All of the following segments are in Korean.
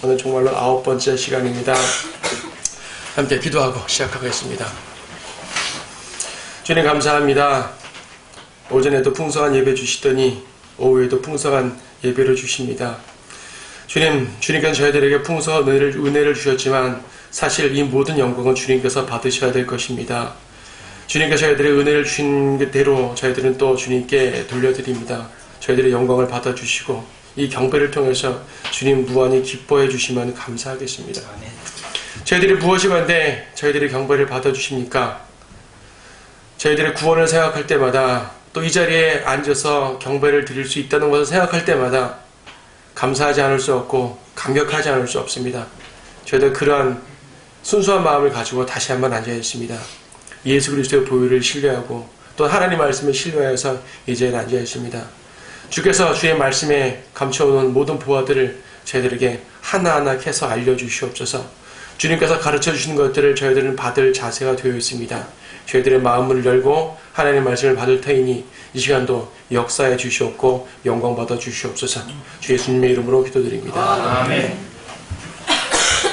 오늘 정말로 9번째 시간입니다. 함께 기도하고 시작하겠습니다. 주님 감사합니다. 오전에도 풍성한 예배 주시더니 오후에도 풍성한 예배를 주십니다. 주님께서 저희들에게 풍성한 은혜를 주셨지만 사실 이 모든 영광은 주님께서 받으셔야 될 것입니다. 주님께서 저희들의 은혜를 주신 대로 저희들은 또 주님께 돌려드립니다. 저희들의 영광을 받아주시고 이 경배를 통해서 주님 무한히 기뻐해 주시면 감사하겠습니다. 저희들이 무엇이건데 저희들의 경배를 받아주십니까? 저희들의 구원을 생각할 때마다 또 이 자리에 앉아서 경배를 드릴 수 있다는 것을 생각할 때마다 감사하지 않을 수 없고 감격하지 않을 수 없습니다. 저희들 그러한 순수한 마음을 가지고 다시 한번 앉아 있습니다. 예수 그리스도의 보혈을 신뢰하고 또 하나님 말씀을 신뢰해서 이 자리에 앉아 있습니다. 주께서 주의 말씀에 감춰오는 모든 보화들을 저희들에게 하나하나 캐서 알려주시옵소서. 주님께서 가르쳐 주시는 것들을 저희들은 받을 자세가 되어 있습니다. 저희들의 마음을 열고 하나님의 말씀을 받을 터이니 이 시간도 역사해 주시옵고 영광 받아 주시옵소서. 주 예수님의 이름으로 기도드립니다. 아멘.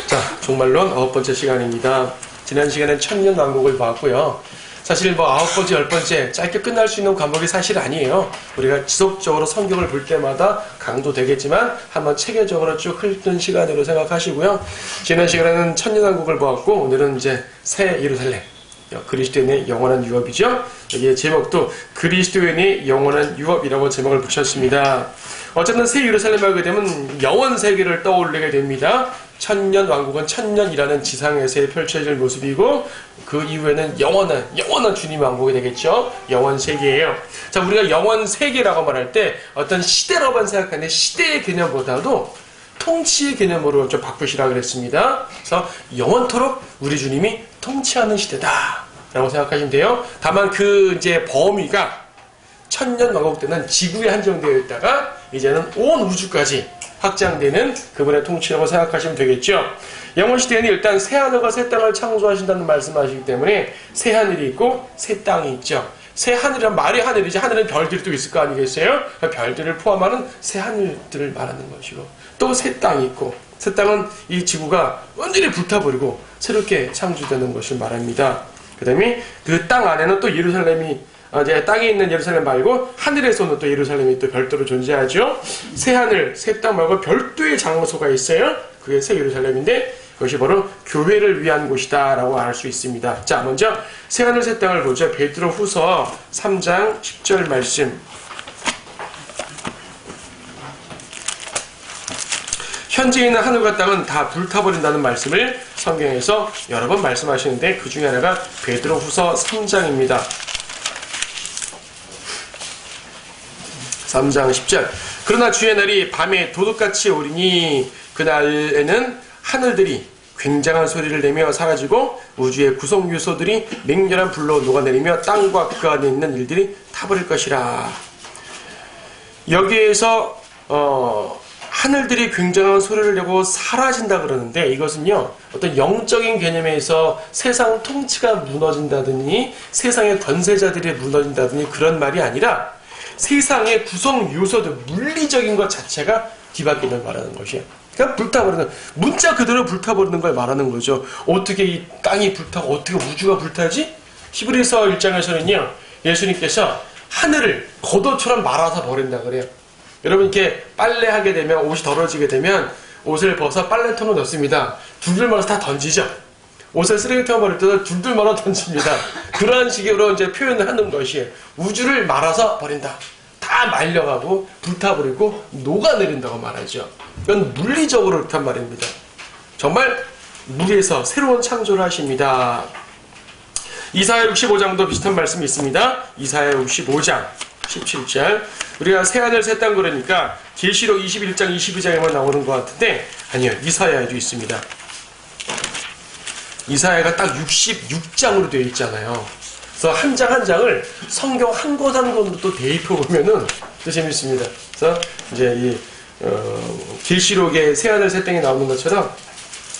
자, 정말로 9번째 시간입니다. 지난 시간엔 천년왕국을 봤고요. 사실 9번째, 10번째 짧게 끝날 수 있는 과목이 사실 아니에요. 우리가 지속적으로 성경을 볼 때마다 강도 되겠지만 한번 체계적으로 쭉 훑는 시간으로 생각하시고요. 지난 시간에는 천년왕국을 보았고 오늘은 이제 새 예루살렘, 그리스도인의 영원한 유업이죠. 여기에 제목도 그리스도인의 영원한 유업이라고 제목을 붙였습니다. 어쨌든 새 예루살렘 하게 되면 영원 세계를 떠올리게 됩니다. 천년 왕국은 천년이라는 지상에서의 펼쳐질 모습이고 그 이후에는 영원한 주님 왕국이 되겠죠. 영원 세계예요. 자, 우리가 영원 세계라고 말할 때 어떤 시대로만 생각하는데 시대의 개념보다도 통치의 개념으로 좀 바꾸시라 그랬습니다. 그래서 영원토록 우리 주님이 통치하는 시대다 라고 생각하시면 돼요. 다만 그 이제 범위가 천년 왕국 때는 지구에 한정되어 있다가 이제는 온 우주까지 확장되는 그분의 통치라고 생각하시면 되겠죠. 영원시대에는 일단 새하늘과 새 땅을 창조하신다는 말씀하시기 때문에 새 하늘이 있고 새 땅이 있죠. 새 하늘이란 말이 하늘이지 하늘은 별들이 또 있을 거 아니겠어요? 별들을 포함하는 새 하늘들을 말하는 것이고 또 새 땅이 있고 새 땅은 이 지구가 완전히 불타버리고 새롭게 창조되는 것을 말합니다. 그 다음에 그 땅 안에는 또 예루살렘이 이제 땅에 있는 예루살렘 말고 하늘에서는 또 예루살렘이 또 별도로 존재하죠. 새 하늘, 새 땅 말고 별도의 장소가 있어요. 그게 새 예루살렘인데 그것이 바로 교회를 위한 곳이다 라고 알 수 있습니다. 자, 먼저 새 하늘 새 땅을 보죠. 베드로 후서 3장 10절 말씀. 현재 있는 하늘과 땅은 다 불타버린다는 말씀을 성경에서 여러 번 말씀하시는데 그 중에 하나가 베드로 후서 3장입니다. 3장 10절. 그러나 주의 날이 밤에 도둑같이 오리니 그날에는 하늘들이 굉장한 소리를 내며 사라지고 우주의 구성 요소들이 맹렬한 불로 녹아내리며 땅과 그 안에 있는 일들이 타버릴 것이라. 여기에서 하늘들이 굉장한 소리를 내고 사라진다 그러는데 이것은요 어떤 영적인 개념에서 세상 통치가 무너진다더니 세상의 권세자들이 무너진다더니 그런 말이 아니라 세상의 구성 요소들 물리적인 것 자체가 뒤바뀌는 말하는 것이에요. 그러니까 불타버리는 문자 그대로 불타버리는 걸 말하는 거죠. 어떻게 이 땅이 불타고 어떻게 우주가 불타지? 히브리서 1장에서는요 예수님께서 하늘을 겉옷처럼 말아서 버린다 그래요. 여러분 이렇게 빨래하게 되면 옷이 더러워지게 되면 옷을 벗어 빨래통에 넣습니다. 둘둘 말아서 다 던지죠. 옷을 쓰레기통에 버릴 때도 둘둘 말아 던집니다. 그런 식으로 이제 표현을 하는 것이에요. 우주를 말아서 버린다. 다 말려가고 불타버리고 녹아내린다고 말하죠. 이건 물리적으로 그렇단 말입니다. 정말 물에서 새로운 창조를 하십니다. 이사야 65장도 비슷한 말씀이 있습니다. 이사야 65장 17절. 우리가 새하늘 새 땅 그러니까 계시록 21장 22장에만 나오는 것 같은데 아니요, 이사야에도 있습니다. 이사야가 딱 66장으로 되어 있잖아요. 그래서 한 장 한 장을 성경 한 권 한 권으로 또 대입해 보면은 또 재밌습니다. 그래서 이제 이 계시록의 새하늘 새 땅이 나오는 것처럼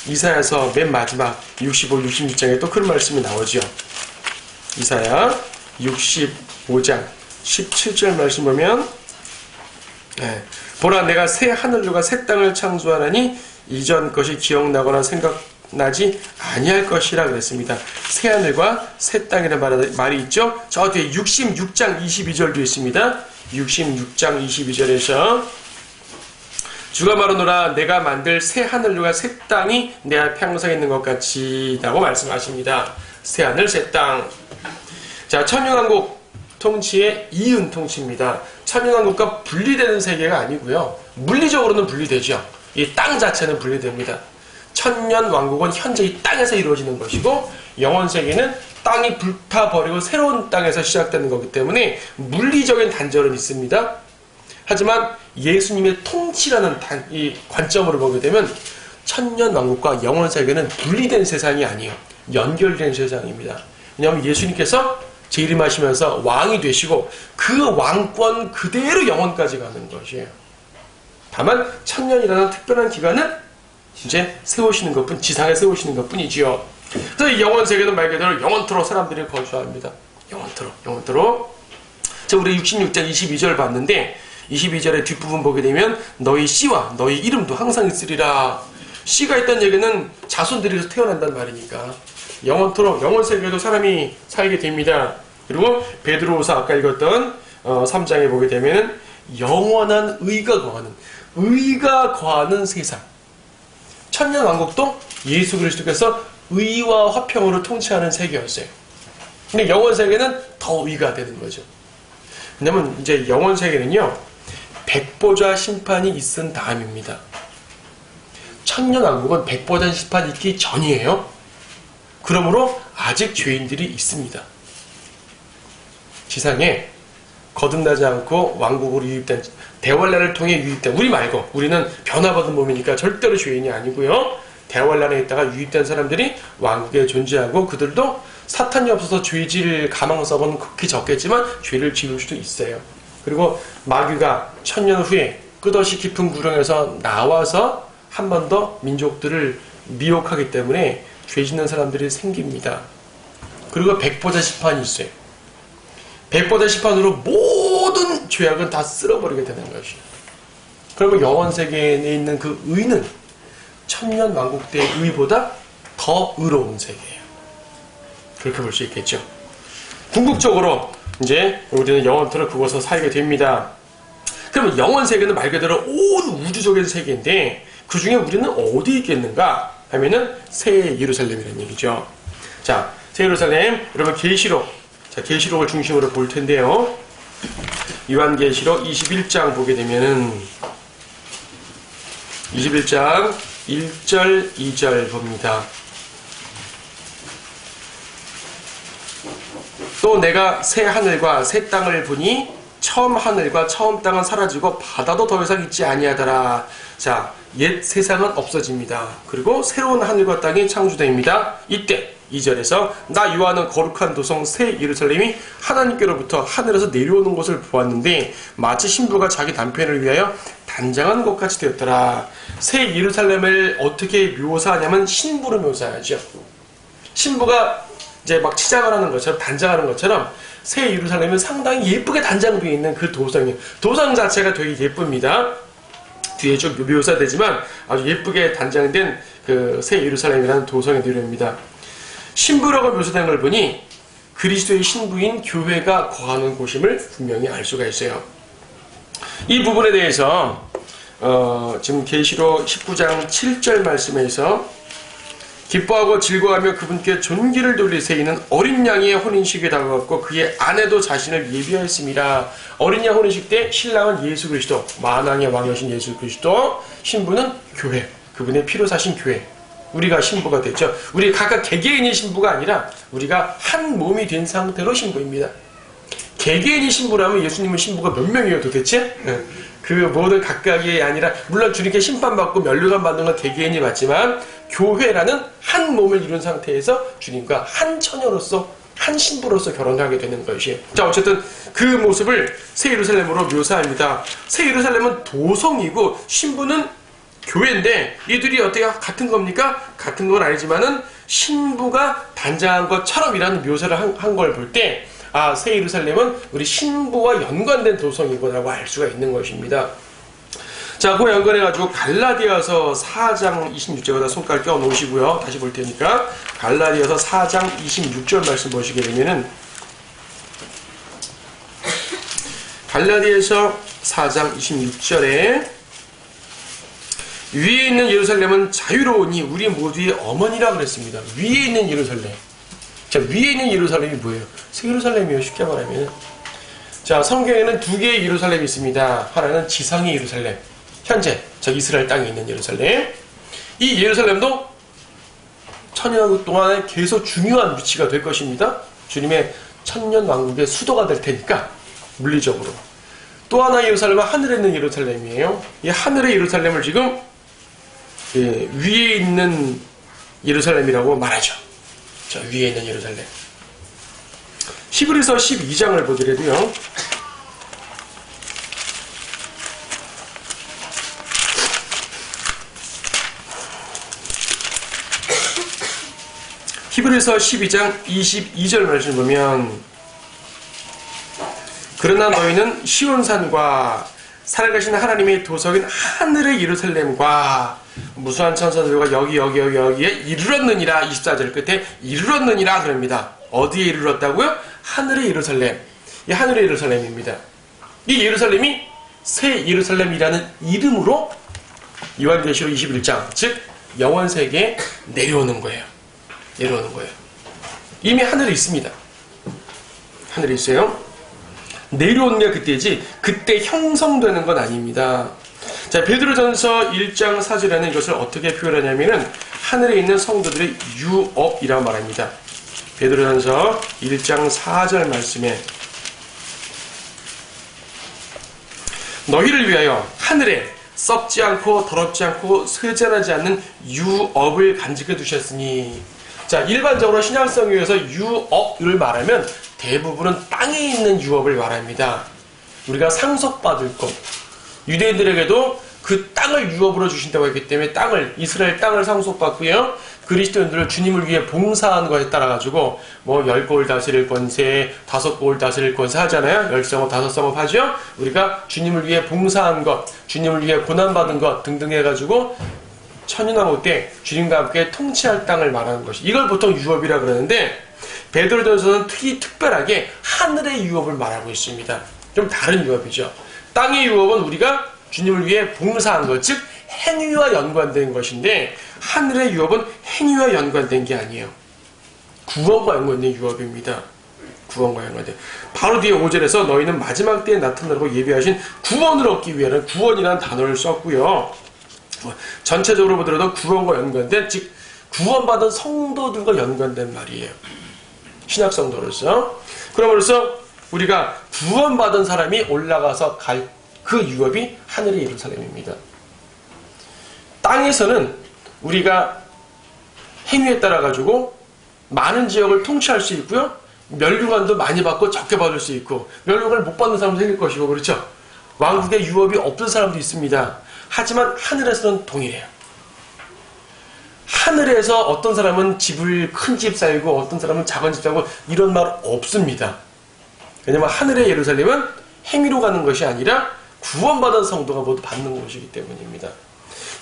이사야서 맨 마지막 65, 66장에 또 그런 말씀이 나오죠. 이사야 65장 17절 말씀 보면 보라, 내가 새 하늘과 새 땅을 창조하나니 이전 것이 기억나거나 생각나지 아니할 것이라 그랬습니다. 새 하늘과 새 땅이라는 말이 있죠. 저 뒤에 66장 22절도 있습니다. 66장 22절에서 주가 말하노라, 내가 만들 새 하늘과 새 땅이 내 앞에 항상 있는 것 같이 라고 말씀하십니다. 새 하늘 새 땅. 자, 천년왕국 통치의 이은 통치입니다. 천년왕국과 분리되는 세계가 아니고요, 물리적으로는 분리되죠. 이 땅 자체는 분리됩니다. 천년왕국은 현재 이 땅에서 이루어지는 것이고, 영원세계는 땅이 불타버리고 새로운 땅에서 시작되는 거기 때문에 물리적인 단절은 있습니다. 하지만 예수님의 통치라는 이 관점으로 보게 되면 천년왕국과 영원세계는 분리된 세상이 아니에요. 연결된 세상입니다. 왜냐하면 예수님께서 재림하시면서 왕이 되시고 그 왕권 그대로 영원까지 가는 것이에요. 다만 천년이라는 특별한 기간은 이제 세우시는 것뿐, 지상에 세우시는 것뿐이지요. 그래서 이 영원세계는 말 그대로 영원토록 사람들이 거주합니다. 영원토록. 자, 우리 66장 22절 봤는데 22절의 뒷부분 보게 되면 너희 씨와 너희 이름도 항상 있으리라. 씨가 있다는 얘기는 자손들이 태어난다는 말이니까 영원토록 영원세계에도 사람이 살게 됩니다. 그리고 베드로후서 아까 읽었던 3장에 보게 되면 영원한 의가 거하는 세상. 천년왕국도 예수 그리스도께서 의와 화평으로 통치하는 세계였어요. 근데 영원세계는 더 의가 되는 거죠. 왜냐면 이제 영원세계는요, 백보자 심판이 있은 다음입니다. 천년왕국은 백보자 심판이 있기 전이에요. 그러므로 아직 죄인들이 있습니다. 지상에 거듭나지 않고 왕국으로 유입된, 대환란을 통해 유입된, 우리 말고 우리는 변화받은 몸이니까 절대로 죄인이 아니고요, 대환란에 있다가 유입된 사람들이 왕국에 존재하고 그들도 사탄이 없어서 죄질 가망성은 극히 적겠지만 죄를 지을 수도 있어요. 그리고 마귀가 천년 후에 끝없이 깊은 구렁에서 나와서 한 번 더 민족들을 미혹하기 때문에 죄 짓는 사람들이 생깁니다. 그리고 백보자 심판이 있어요. 백보자 심판으로 모든 죄악은 다 쓸어버리게 되는 것이에요. 그리고 영원세계에 있는 그 의는 천년왕국 때의 의보다 더 의로운 세계예요. 그렇게 볼 수 있겠죠. 궁극적으로 이제 우리는 영원토록 그곳에서 살게 됩니다. 그러면 영원세계는 말 그대로 온 우주적인 세계인데 그 중에 우리는 어디 있겠는가 하면은 새 예루살렘이라는 얘기죠. 자, 새 예루살렘, 여러분 계시록, 자, 계시록을 중심으로 볼 텐데요. 요한계시록 21장 보게 되면은 21장 1절 2절 봅니다. 또 내가 새 하늘과 새 땅을 보니 처음 하늘과 처음 땅은 사라지고 바다도 더 이상 있지 아니하더라. 자, 옛 세상은 없어집니다. 그리고 새로운 하늘과 땅이 창조됩니다. 이때 2절에서 나 요한은 거룩한 도성 새 예루살렘이 하나님께로부터 하늘에서 내려오는 것을 보았는데 마치 신부가 자기 남편을 위하여 단장한 것 같이 되었더라. 새 예루살렘을 어떻게 묘사하냐면 신부로 묘사하죠. 신부가 이제 막 치장을 하는 것처럼, 단장하는 것처럼 새 예루살렘은 상당히 예쁘게 단장되어 있는 그 도성이에요. 도성 자체가 되게 예쁩니다. 뒤에 좀 묘사되지만 아주 예쁘게 단장된 그 새 예루살렘이라는 도성이 되렵니다. 신부라고 묘사된 걸 보니 그리스도의 신부인 교회가 거하는 곳임을 분명히 알 수가 있어요. 이 부분에 대해서 지금 계시록 19장 7절 말씀에서 기뻐하고 즐거워하며 그분께 존귀를 돌리세 이는 어린 양의 혼인식에 다가갔고 그의 아내도 자신을 예비하였습니다. 어린 양 혼인식 때 신랑은 예수 그리스도, 만왕의 왕이신 예수 그리스도, 신부는 교회, 그분의 피로 사신 교회, 우리가 신부가 됐죠. 우리 각각 개개인이 신부가 아니라 우리가 한 몸이 된 상태로 신부입니다. 개개인이 신부라면 예수님은 신부가 몇 명이에요 도대체? 그 모든 각각이 아니라, 물론 주님께 심판받고 멸류관 받는 건 개개인이 받지만 교회라는 한 몸을 이룬 상태에서 주님과 한 처녀로서, 한 신부로서 결혼하게 되는 것이에요. 자, 어쨌든 그 모습을 새 예루살렘으로 묘사합니다. 새 예루살렘은 도성이고 신부는 교회인데 이들이 어떻게 같은 겁니까? 같은 건 아니지만은 신부가 단장한 것처럼이라는 묘사를 한 걸 볼 때 아, 새 예루살렘은 우리 신부와 연관된 도성이구나라고 알 수가 있는 것입니다. 자, 그거 연관해가지고 갈라디아서 4장 26절에다 손가락 껴 놓으시고요. 다시 볼 테니까 갈라디아서 4장 26절 말씀 보시게 되면은 갈라디아서 4장 26절에 위에 있는 예루살렘은 자유로우니 우리 모두의 어머니라 그랬습니다. 위에 있는 예루살렘. 자, 위에 있는 예루살렘이 뭐예요? 새 예루살렘이에요. 쉽게 말하면. 자, 성경에는 두 개의 예루살렘이 있습니다. 하나는 지상의 예루살렘. 현재 저 이스라엘 땅에 있는 예루살렘. 이 예루살렘도 천년 동안에 계속 중요한 위치가 될 것입니다. 주님의 천년 왕국의 수도가 될 테니까 물리적으로. 또 하나 예루살렘은 하늘에 있는 예루살렘이에요. 이 하늘의 예루살렘을 지금 위에 있는 예루살렘이라고 말하죠. 자, 위에 있는 예루살렘. 히브리서 12장을 보더라도요. 히브리서 12장 22절 말씀 보면 그러나 너희는 시온산과 살아가신 하나님의 도석인 하늘의 예루살렘과 무수한 천사들과 여기에 이르렀느니라. 24절 끝에 이르렀느니라 그럽니다. 어디에 이르렀다고요? 하늘의 예루살렘. 이 하늘의 예루살렘입니다. 이 예루살렘이 새 예루살렘이라는 이름으로 요한계시록 21장 즉 영원세계에 내려오는 거예요. 이미 하늘에 있습니다. 하늘에 있어요. 내려오는 게 그때지 그때 형성되는 건 아닙니다. 자, 베드로전서 1장 4절에는 이것을 어떻게 표현하냐면은 하늘에 있는 성도들의 유업이라고 말합니다. 베드로전서 1장 4절 말씀에 너희를 위하여 하늘에 썩지 않고 더럽지 않고 쇠잔하지 않는 유업을 간직해 두셨으니. 자, 일반적으로 신약성경에서 유업을 말하면 대부분은 땅에 있는 유업을 말합니다. 우리가 상속받을 것. 유대인들에게도 그 땅을 유업으로 주신다고 했기 때문에 이스라엘 땅을 상속받고요. 그리스도인들을 주님을 위해 봉사한 것에 따라가지고, 10골 다스릴 권세, 5골 다스릴 권세 하잖아요. 10성읍, 5성읍 하죠? 우리가 주님을 위해 봉사한 것, 주님을 위해 고난받은 것 등등 해가지고, 천년왕국 때 주님과 함께 통치할 땅을 말하는 것이. 이걸 보통 유업이라 그러는데, 베드로전서는 특별하게 하늘의 유업을 말하고 있습니다. 좀 다른 유업이죠. 땅의 유업은 우리가 주님을 위해 봉사한 것, 즉 행위와 연관된 것인데 하늘의 유업은 행위와 연관된 게 아니에요. 구원과 연관된 유업입니다. 구원과 연관된. 바로 뒤에 5절에서 너희는 마지막 때에 나타나라고 예비하신 구원을 얻기 위하여 구원이라는 단어를 썼고요. 전체적으로 보더라도 구원과 연관된, 즉 구원받은 성도들과 연관된 말이에요. 신약 성도로서. 그러므로써 우리가 구원받은 사람이 올라가서 갈 그 유업이 하늘의 예루살렘입니다. 땅에서는 우리가 행위에 따라 가지고 많은 지역을 통치할 수 있고요. 멸류관도 많이 받고 적게 받을 수 있고, 멸류관을 못 받는 사람도 생길 것이고, 그렇죠? 왕국의 유업이 없는 사람도 있습니다. 하지만 하늘에서는 동일해요. 하늘에서 어떤 사람은 큰 집 살고 어떤 사람은 작은 집 살고 이런 말 없습니다. 왜냐하면 하늘의 예루살렘은 행위로 가는 것이 아니라 구원받은 성도가 모두 받는 것이기 때문입니다.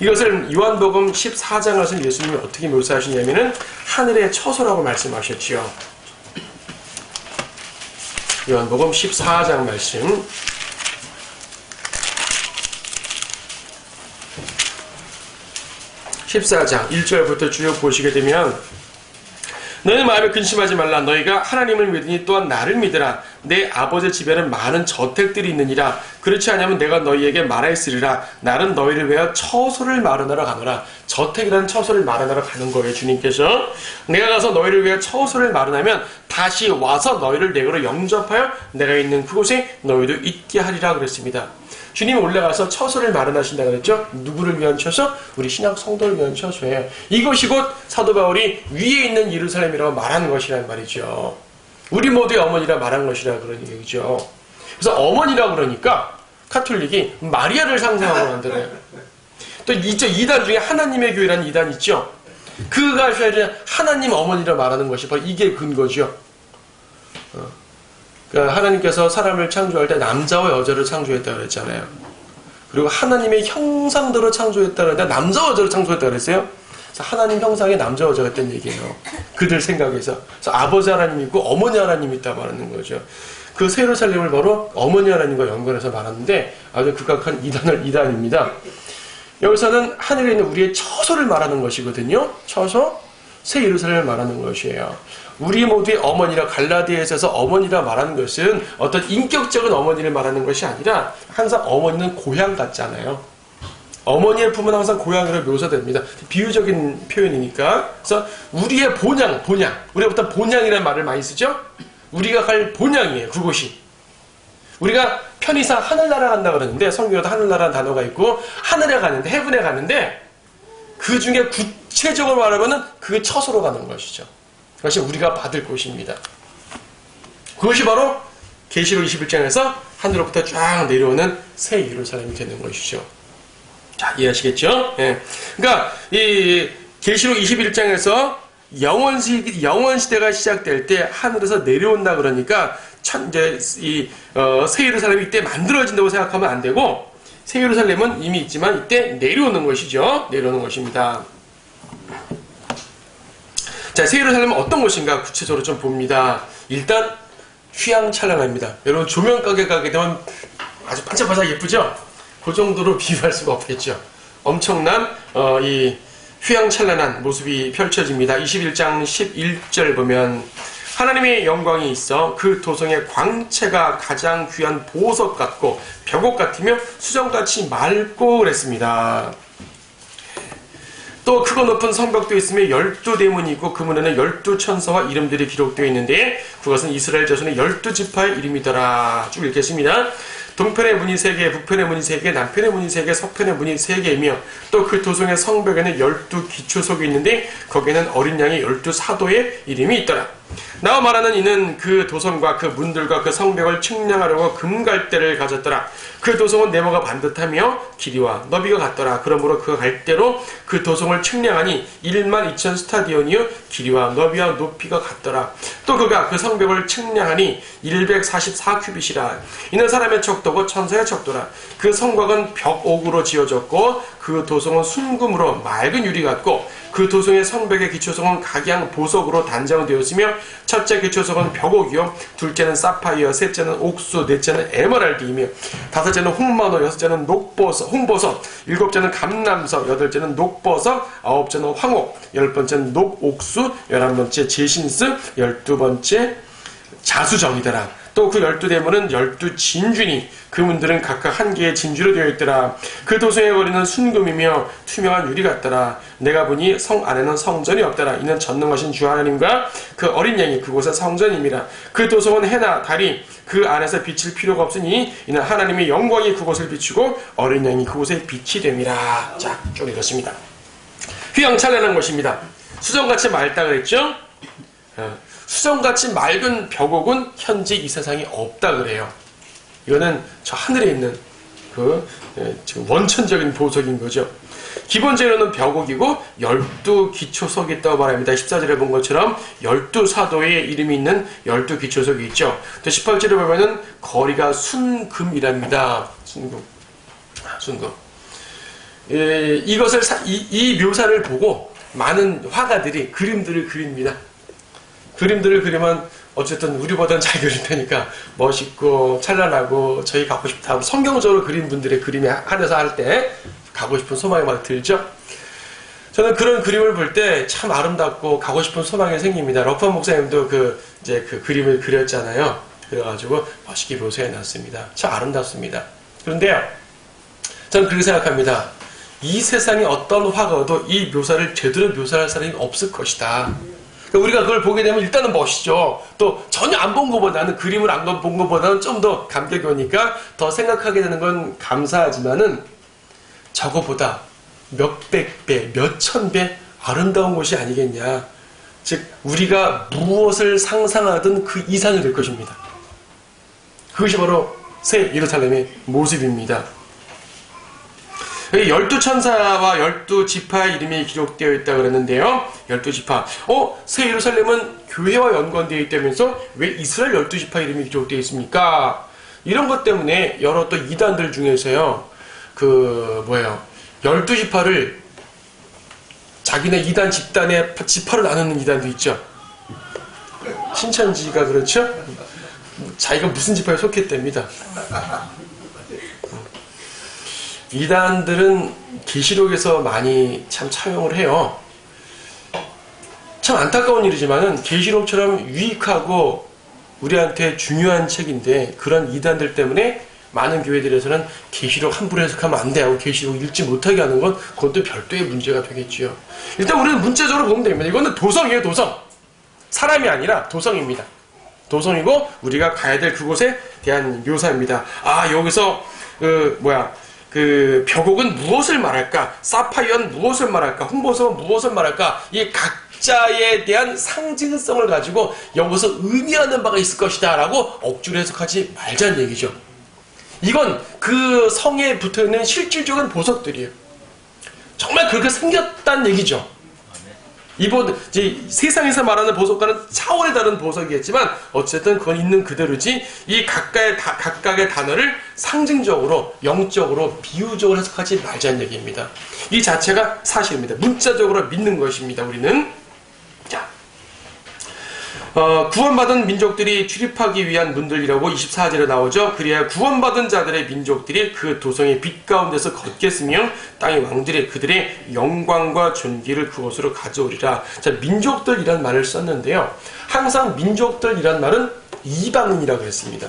이것을 요한복음 14장에서 예수님이 어떻게 묘사하시냐면은 하늘의 처소라고 말씀하셨지요. 요한복음 14장 말씀. 14장 1절부터 쭉 보시게 되면 너희는 마음에 근심하지 말라. 너희가 하나님을 믿으니 또한 나를 믿으라. 내 아버지의 집에는 많은 저택들이 있느니라. 그렇지 않으면 내가 너희에게 말하였으리라. 나는 너희를 위하여 처소를 마련하러 가노라. 저택이라는 처소를 마련하러 가는 거예요. 주님께서 내가 가서 너희를 위하여 처소를 마련하면 다시 와서 너희를 내게로 영접하여 내가 있는 그곳에 너희도 있게 하리라 그랬습니다. 주님이 올라가서 처소를 마련하신다고 그랬죠? 누구를 위한 처소? 우리 신약 성도를 위한 처소예요. 이것이 곧 사도 바울이 위에 있는 예루살렘이라고 말하는 것이란 말이죠. 우리 모두의 어머니라 말한 것이라 그런 얘기죠. 그래서 어머니라 그러니까 카톨릭이 마리아를 상징하고 만들어요. 또 있죠. 이단 중에 하나님의 교회라는 이단 있죠. 그가 하나님 어머니라 말하는 것이 바로 이게 근거죠. 그러니까 하나님께서 사람을 창조할 때 남자와 여자를 창조했다고 그랬잖아요. 그리고 하나님의 형상대로 창조했다 그러는데 남자와 여자로 창조했다 그랬어요. 그래서 하나님 형상의 남자와 여자가 있다는 얘기예요. 그들 생각에서. 그래서 아버지 하나님이 있고 어머니 하나님이 있다 말하는 거죠. 그 새 예루살렘을 바로 어머니 하나님과 연관해서 말하는데 아주 극악한 이단입니다. 여기서는 하늘에 있는 우리의 처소를 말하는 것이거든요. 처소, 새 예루살렘을 말하는 것이에요. 우리 모두의 어머니라, 갈라디아에서 어머니라 말하는 것은 어떤 인격적인 어머니를 말하는 것이 아니라 항상 어머니는 고향 같잖아요. 어머니의 품은 항상 고향으로 묘사됩니다. 비유적인 표현이니까. 그래서 우리의 본향. 우리가 보통 본향이라는 말을 많이 쓰죠? 우리가 갈 본향이에요, 그곳이. 우리가 편의상 하늘나라 간다 그러는데, 성경에도 하늘나라는 단어가 있고, 하늘에 가는데, 헤븐에 가는데, 그 중에 구체적으로 말하면 그 처소로 가는 것이죠. 그것이 우리가 받을 곳입니다. 그것이 바로 계시록 21장에서 하늘로부터 쫙 내려오는 새 예루살렘이 되는 것이죠. 자, 이해하시겠죠? 예. 그러니까 이 계시록 21장에서 영원 시대가 시작될 때 하늘에서 내려온다 그러니까 이제 새 예루살렘이 이때 만들어진다고 생각하면 안 되고 새 예루살렘은 이미 있지만 이때 내려오는 것이죠. 내려오는 것입니다. 자, 새 예루살렘은 어떤 곳인가 구체적으로 좀 봅니다. 일단 휘황찬란합니다. 여러분 조명 가게 가게 되면 아주 반짝반짝 예쁘죠? 그 정도로 비유할 수가 없겠죠. 엄청난 이 휘황찬란한 모습이 펼쳐집니다. 21장 11절 보면 하나님의 영광이 있어 그 도성의 광채가 가장 귀한 보석 같고 벽옥 같으며 수정같이 맑고 그랬습니다. 또 크고 높은 성벽도 있으며 12대문이 있고 그 문에는 12천사와 이름들이 기록되어 있는데 그것은 이스라엘 자손의 12지파의 이름이더라. 쭉 읽겠습니다. 동편의 문이 3개, 북편의 문이 3개, 남편의 문이 3개, 서편의 문이 3개이며 또 그 도성의 성벽에는 12기초석이 있는데 거기에는 어린 양의 12사도의 이름이 있더라. 나와 말하는 이는 그 도성과 그 문들과 그 성벽을 측량하려고 금갈대를 가졌더라. 그 도성은 네모가 반듯하며 길이와 너비가 같더라. 그러므로 그 갈대로 그 도성을 측량하니 12,000 스타디온이요 길이와 너비와 높이가 같더라. 또 그가 그 성벽을 측량하니 144큐빗이라. 이는 사람의 척도고 천사의 척도라. 그 성곽은 벽옥으로 지어졌고 그 도성은 순금으로 맑은 유리 같고 그 도성의 성벽의 기초석은 각양 보석으로 단장되었으며 첫째 기초석은 벽옥이요 둘째는 사파이어, 셋째는 옥수, 넷째는 에메랄드이며 다섯째는 홍마노, 여섯째는 홍보석, 일곱째는 감남석, 여덟째는 녹버석, 아홉째는 황옥, 10번째는 녹옥수, 11번째 제신스, 12번째 자수정이더라. 또 그 12대문은 12진주니 그 문들은 각각 한 개의 진주로 되어 있더라. 그 도성의 거리는 순금이며 투명한 유리 같더라. 내가 보니 성 안에는 성전이 없더라. 이는 전능하신 주 하나님과 그 어린 양이 그곳의 성전임이라. 그 도성은 해나 달이 그 안에서 비칠 필요가 없으니 이는 하나님의 영광이 그곳을 비추고 어린 양이 그곳에 빛이 됨이라. 자, 쭉 읽었습니다. 휘황찬란한 것입니다. 수정같이 맑다 그랬죠? 수정같이 맑은 벽옥은 현재 이 세상에 없다 그래요. 이거는 저 하늘에 있는 지금 원천적인 보석인 거죠. 기본적으로는 벽옥이고 12기초석이 있다고 말합니다. 14절에 본 것처럼 12사도의 이름이 있는 12기초석이 있죠. 또 18절에 보면은 거리가 순금이랍니다. 순금. 이것을 이 묘사를 보고 많은 화가들이 그림들을 그립니다. 그림들을 그리면 어쨌든 우리보다는 잘 그릴 테니까 멋있고 찬란하고 저희 갖고 싶다. 성경적으로 그린 분들의 그림에 한해서 할 때 가고 싶은 소망이 막 들죠. 저는 그런 그림을 볼 때 참 아름답고 가고 싶은 소망이 생깁니다. 러프 목사님도 그 그림을 그렸잖아요. 그래가지고 멋있게 묘사해 놨습니다. 참 아름답습니다. 그런데요, 저는 그렇게 생각합니다. 이 세상에 어떤 화가도 이 묘사를 제대로 묘사할 사람이 없을 것이다. 우리가 그걸 보게 되면 일단은 멋있죠. 또 전혀 안 본 것보다는 그림을 안 본 것보다는 좀 더 감격이 오니까 더 생각하게 되는 건 감사하지만은 저거보다 몇백 배, 몇천 배 아름다운 곳이 아니겠냐. 즉 우리가 무엇을 상상하든 그 이상이 될 것입니다. 그것이 바로 새 예루살렘의 모습입니다. 12천사와 12지파의 이름이 기록되어 있다고 그랬는데요. 12지파. 새 예루살렘은 교회와 연관되어 있다면서 왜 이스라엘 12지파 이름이 기록되어 있습니까? 이런 것 때문에 여러 또 이단들 중에서요. 뭐예요? 12지파를 자기네 이단 집단에 지파를 나누는 이단도 있죠. 신천지가 그렇죠? 자기가 무슨 지파에 속했답니다. 이단들은 계시록에서 많이 참 차용을 해요. 참 안타까운 일이지만은 계시록처럼 유익하고 우리한테 중요한 책인데 그런 이단들 때문에 많은 교회들에서는 계시록 함부로 해석하면 안 돼 하고 계시록 읽지 못하게 하는 건 그것도 별도의 문제가 되겠지요. 일단 우리는 문자적으로 보면 됩니다. 이거는 도성이에요, 도성. 사람이 아니라 도성입니다. 도성이고 우리가 가야 될 그곳에 대한 묘사입니다. 아, 여기서 벽옥은 무엇을 말할까? 사파이어는 무엇을 말할까? 홍보석은 무엇을 말할까? 이 각자에 대한 상징성을 가지고 여기서 의미하는 바가 있을 것이다 라고 억지로 해석하지 말자는 얘기죠. 이건 그 성에 붙어있는 실질적인 보석들이에요. 정말 그렇게 생겼다는 얘기죠. 이제 세상에서 말하는 보석과는 차원에 다른 보석이겠지만 어쨌든 그건 있는 그대로지 이 각각의 단어를 상징적으로 영적으로 비유적으로 해석하지 말자는 얘기입니다. 이 자체가 사실입니다. 문자적으로 믿는 것입니다. 우리는 자 구원받은 민족들이 출입하기 위한 문들이라고 24절에 나오죠. 그리하여 구원받은 자들의 민족들이 그 도성의 빛 가운데서 걷겠으며 땅의 왕들이 그들의 영광과 존귀를 그곳으로 가져오리라. 자, 민족들이란 말을 썼는데요. 항상 민족들이란 말은 이방인이라고 그랬습니다.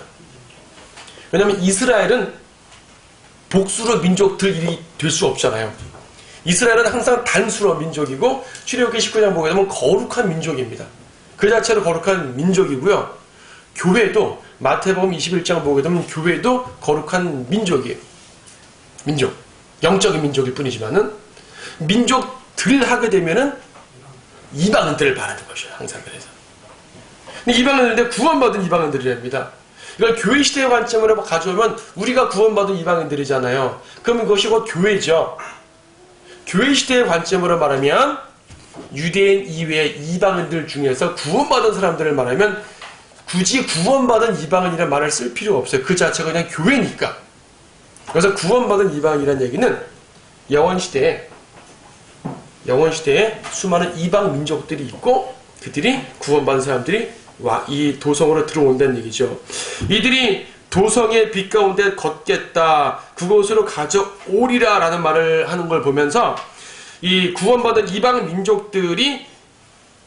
왜냐하면 이스라엘은 복수로 민족들이 될 수 없잖아요. 이스라엘은 항상 단수로 민족이고 출애굽기 19장 보게 되면 거룩한 민족입니다. 그 자체로 거룩한 민족이고요. 교회도 마태복음 21장 보게 되면 교회도 거룩한 민족이에요. 민족. 영적인 민족일 뿐이지만은 민족들 하게 되면은 이방인들을 바라는 것이에요. 항상 그래서. 근데 이방인들인데 구원받은 이방인들이랍니다. 이걸 교회 시대의 관점으로 가져오면 우리가 구원받은 이방인들이잖아요. 그럼 이것이 곧 교회죠. 교회 시대의 관점으로 말하면 유대인 이외의 이방인들 중에서 구원받은 사람들을 말하면 굳이 구원받은 이방인이라는 말을 쓸 필요가 없어요. 그 자체가 그냥 교회니까. 그래서 구원받은 이방인이라는 얘기는 영원시대에 수많은 이방 민족들이 있고 그들이 구원받은 사람들이 이 도성으로 들어온다는 얘기죠. 이들이 도성의 빛 가운데 걷겠다. 그곳으로 가져오리라 라는 말을 하는 걸 보면서 이 구원받은 이방 민족들이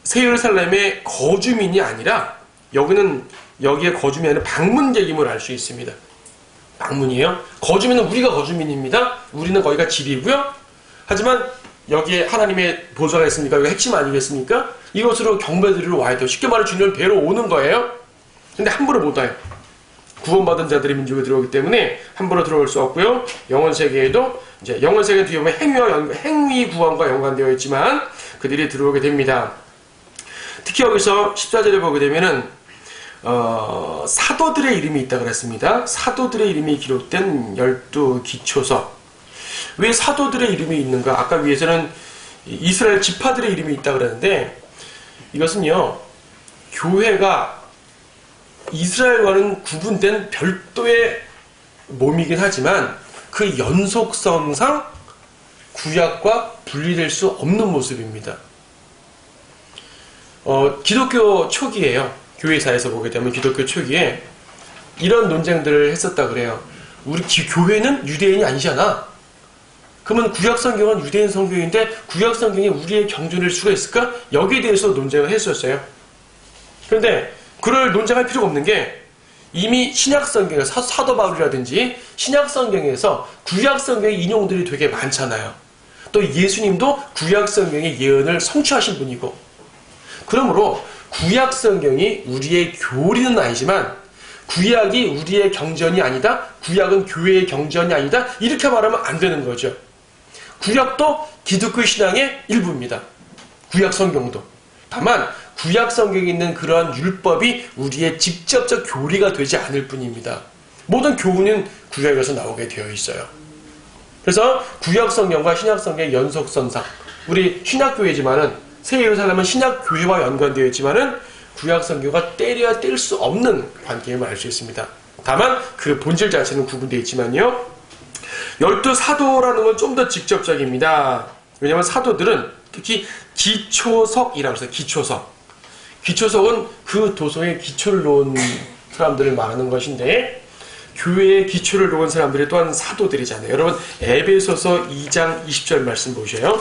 새 예루살렘의 거주민이 아니라 여기에 거주민이 아니라 방문객임을 알 수 있습니다. 방문이에요. 거주민은 우리가 거주민입니다. 우리는 거기가 집이고요. 하지만 여기에 하나님의 보좌가 있으니까 여기가 핵심 아니겠습니까? 이것으로 경배드리러 와야 돼요. 쉽게 말해 주님을 뵈러 오는 거예요. 근데 함부로 못 와요. 구원받은 자들의 민족이 들어오기 때문에 함부로 들어올 수 없고요. 영원 세계에도 이제 영원 세계 뒤에 보면 행위 구원과 연관되어 있지만 그들이 들어오게 됩니다. 특히 여기서 14절에 보게 되면은 사도들의 이름이 있다고 그랬습니다. 사도들의 이름이 기록된 12기초서. 왜 사도들의 이름이 있는가? 아까 위에서는 이스라엘 지파들의 이름이 있다고 그랬는데 이것은요. 교회가 이스라엘과는 구분된 별도의 몸이긴 하지만 그 연속성상 구약과 분리될 수 없는 모습입니다. 기독교 초기에요. 교회사에서 보게 되면 기독교 초기에 이런 논쟁들을 했었다 그래요. 우리 교회는 유대인이 아니잖아. 그러면 구약 성경은 유대인 성경인데 구약 성경이 우리의 경전일 수가 있을까? 여기에 대해서 논쟁을 했었어요. 그런데 그럴 논쟁할 필요가 없는 게 이미 신약 성경에서 사도 바울이라든지 신약 성경에서 구약 성경의 인용들이 되게 많잖아요. 또 예수님도 구약 성경의 예언을 성취하신 분이고 그러므로 구약 성경이 우리의 교리는 아니지만 구약이 우리의 경전이 아니다. 구약은 교회의 경전이 아니다. 이렇게 말하면 안 되는 거죠. 구약도 기독교 신앙의 일부입니다. 구약 성경도. 다만 구약 성경에 있는 그러한 율법이 우리의 직접적 교리가 되지 않을 뿐입니다. 모든 교훈은 구약에서 나오게 되어 있어요. 그래서 구약 성경과 신약 성경의 연속선상, 우리 신약교회지만은 새 예루살렘은 신약교회와 연관되어 있지만은 구약 성경과 떼려야 뗄 수 없는 관계임을 알 수 있습니다. 다만 그 본질 자체는 구분되어 있지만요. 열두 사도라는 건 좀 더 직접적입니다. 왜냐하면 사도들은 특히 기초석이라고 해서 기초석은 그 도서에 기초를 놓은 사람들을 말하는 것인데, 교회의 기초를 놓은 사람들이 또한 사도들이잖아요. 여러분 에베소서 2장 20절 말씀 보셔요.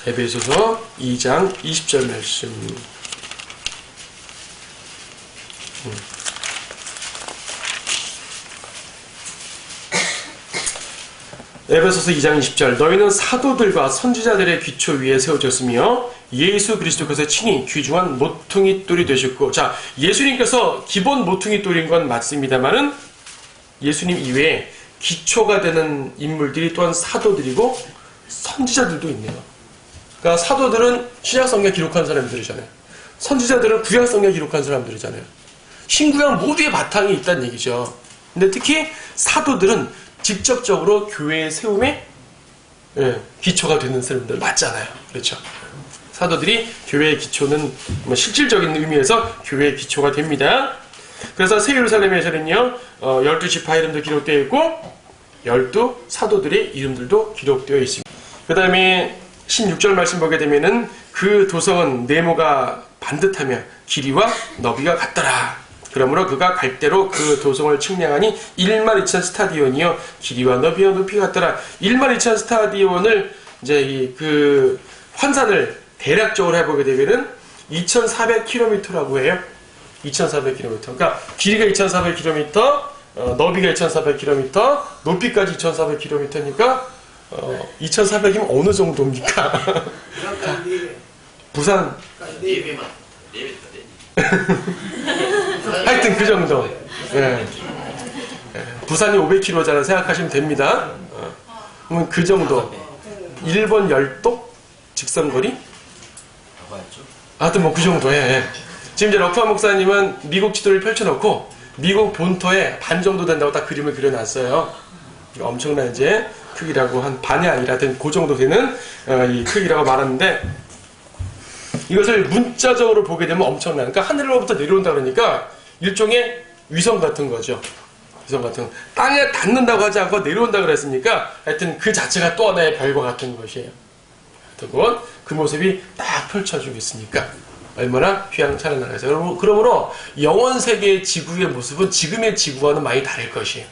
에베소서 2장 20절 말씀. 에베소서 2장 20절. 너희는 사도들과 선지자들의 기초 위에 세워졌으며 예수 그리스도께서 친히 귀중한 모퉁이 돌이 되셨고, 자, 예수님께서 기본 모퉁이 돌인 건 맞습니다만은 예수님 이외에 기초가 되는 인물들이 또한 사도들이고 선지자들도 있네요. 그러니까 사도들은 신약성경 기록한 사람들이잖아요. 선지자들은 구약성경 기록한 사람들이잖아요. 신구약 모두의 바탕이 있다는 얘기죠. 근데 특히 사도들은 직접적으로 교회의 세움에 기초가 되는 사람들 맞잖아요. 그렇죠? 사도들이 교회의 기초는 실질적인 의미에서 교회의 기초가 됩니다. 그래서 새 예루살렘에서는요 12지파 이름도 기록되어 있고 12 사도들의 이름들도 기록되어 있습니다. 그 다음에 16절 말씀 보게 되면은 그 도성은 네모가 반듯하며 길이와 너비가 같더라. 그러므로 그가 갈대로 그 도성을 측량하니 12,000 스타디온이요 길이와 너비와 높이가 같더라. 12,000 스타디온을 이제 그 환산을 대략적으로 해보게 되면은 2,400km라고 해요. 2,400km. 그러니까 길이가 2,400km, 너비가 2,400km, 높이까지 2,400km니까 2,400이면 어느 정도입니까? 부산. 하여튼 그 정도. 예. 부산이 500km잖아 생각하시면 됩니다. 그러면 그 정도. 일본 열도 직선거리? 하여튼 뭐 그 정도에. 예. 지금 이제 러프한 목사님은 미국 지도를 펼쳐놓고 미국 본토에 반 정도 된다고 딱 그림을 그려놨어요. 엄청난 이제 크기라고, 한 반이 아니라 그 정도 되는 이 크기라고 말하는데, 이것을 문자적으로 보게 되면 엄청난, 그러니까 하늘로부터 내려온다 그러니까 일종의 위성 같은 거죠. 위성 같은 거. 땅에 닿는다고 하지 않고 내려온다 그랬으니까 하여튼 그 자체가 또 하나의 별과 같은 것이에요. 하여튼 그 모습이 딱 펼쳐지고 있으니까 얼마나 휘황찬란하겠어요. 그러므로 영원 세계의 지구의 모습은 지금의 지구와는 많이 다를 것이에요.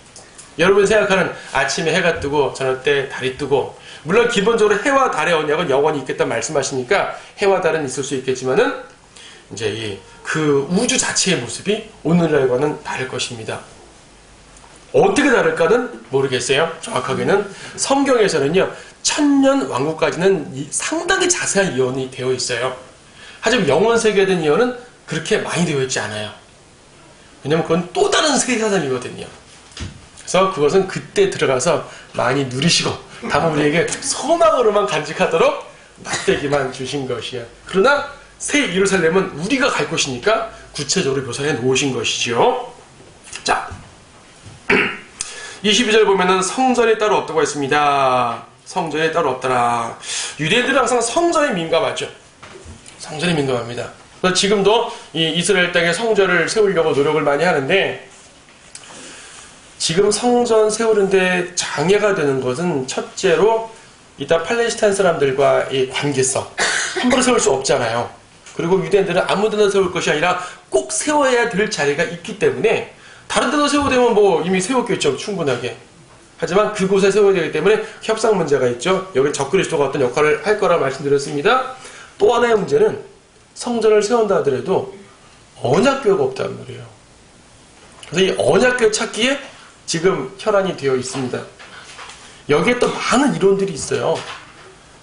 여러분 생각하는 아침에 해가 뜨고 저녁 때 달이 뜨고, 물론 기본적으로 해와 달의 언약은 영원히 있겠다 말씀하시니까 해와 달은 있을 수 있겠지만은 이제 그 우주 자체의 모습이 오늘날과는 다를 것입니다. 어떻게 다를까는 모르겠어요. 정확하게는 성경에서는요 1000년 왕국까지는 상당히 자세한 예언이 되어 있어요. 하지만 영원 세계에 대한 예언은 그렇게 많이 되어 있지 않아요. 왜냐면 그건 또 다른 세계사상이거든요. 그래서 그것은 그때 들어가서 많이 누리시고 다만 우리에게 소망으로만 간직하도록 막대기만 주신 것이야. 그러나 새 예루살렘은 우리가 갈 곳이니까 구체적으로 묘사해 놓으신 것이죠. 자, 22절 보면은 성전이 따로 없다고 했습니다. 성전이 따로 없더라. 유대인들은 항상 성전에 민감하죠. 성전에 민감합니다. 그래서 지금도 이 이스라엘 땅에 성전을 세우려고 노력을 많이 하는데, 지금 성전 세우는데 장애가 되는 것은 첫째로 이따 팔레스타인 사람들과의 관계성, 함부로 세울 수 없잖아요. 그리고 유대인들은 아무 데나 세울 것이 아니라 꼭 세워야 될 자리가 있기 때문에 다른 데나 세워도 되면 뭐 이미 세웠겠죠, 충분하게. 하지만 그곳에 세워야 되기 때문에 협상 문제가 있죠. 여기 적그리스도가 어떤 역할을 할 거라 말씀드렸습니다. 또 하나의 문제는 성전을 세운다 하더라도 언약궤가 없단 말이에요. 그래서 이 언약궤 찾기에 지금 혈안이 되어 있습니다. 여기에 또 많은 이론들이 있어요.